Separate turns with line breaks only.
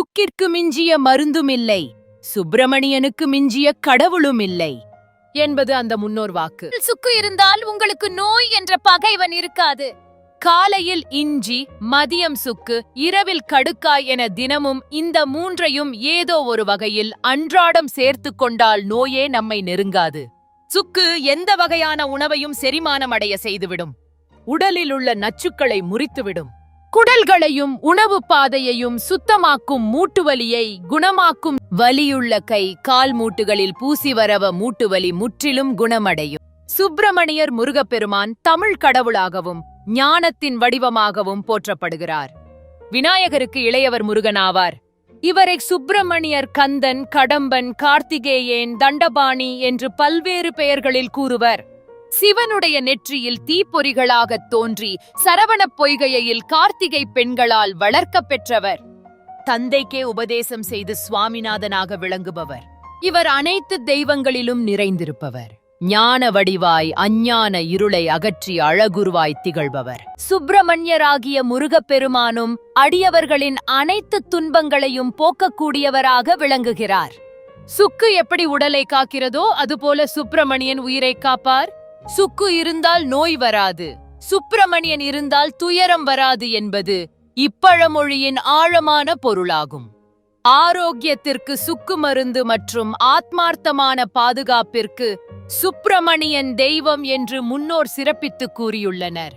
சுக்கிற்கு மிஞ்சிய மருந்தும் இல்லை, சுப்பிரமணியனுக்கு மிஞ்சிய கடவுளும் இல்லை என்பது அந்த முன்னோர் வாக்கு.
சுக்கு இருந்தால் உங்களுக்கு நோய் என்ற பகைவன் இருக்காது.
காலையில் இஞ்சி, மதியம் சுக்கு, இரவில் கடுக்காய் என தினமும் இந்த மூன்றையும் ஏதோ ஒரு வகையில் அன்றாடம் சேர்த்து கொண்டால் நோயே நம்மை நெருங்காது. சுக்கு எந்த வகையான உணவையும் செரிமானம் அடைய செய்துவிடும். உடலில் உள்ள நச்சுக்களை முறித்துவிடும். குடல்களையும் உணவு பாதையையும் சுத்தமாக்கும், மூட்டுவலியை குணமாக்கும். வலியுள்ள கை கால் மூட்டுகளில் பூசி வரவ மூட்டுவலி முற்றிலும் குணமடையும். சுப்பிரமணியர் முருகப்பெருமான் தமிழ் கடவுளாகவும் ஞானத்தின் வடிவமாகவும் போற்றப்படுகிறார். விநாயகருக்கு இளையவர் முருகன் ஆவார். இவரை சுப்பிரமணியர், கந்தன், கடம்பன், கார்த்திகேயன், தண்டபாணி என்று பல்வேறு பெயர்களில் கூறுவர். சிவனுடைய நெற்றியில் தீப்பொறிகளாகத் தோன்றி சரவணப் பொய்கையில் கார்த்திகை பெண்களால் வளர்க்கப் பெற்றவர். தந்தைக்கே உபதேசம் செய்து சுவாமிநாதனாக விளங்குபவர். இவர் அனைத்து தெய்வங்களிலும் நிறைந்திருப்பவர். ஞான வடிவாய் அஞ்ஞான இருளை அகற்றி அழகுருவாய் திகழ்பவர். சுப்பிரமணியராகிய முருகப்பெருமானும் அடியவர்களின் அனைத்து துன்பங்களையும் போக்கக்கூடியவராக விளங்குகிறார். சுக்கு எப்படி உடலை காக்கிறதோ அதுபோல சுப்பிரமணியன் உயிரை காப்பார். சுக்கு இருந்தால் நோய் வராது, சுப்பிரமணியன் இருந்தால் துயரம் வராது என்பது இப்பழமொழியின் ஆழமான பொருளாகும். ஆரோக்கியத்திற்கு சுக்கு மருந்து மற்றும் ஆத்மார்த்தமான பாதுகாப்பிற்கு சுப்பிரமணியன் தெய்வம் என்று முன்னோர் சிறப்பித்து கூறியுள்ளனர்.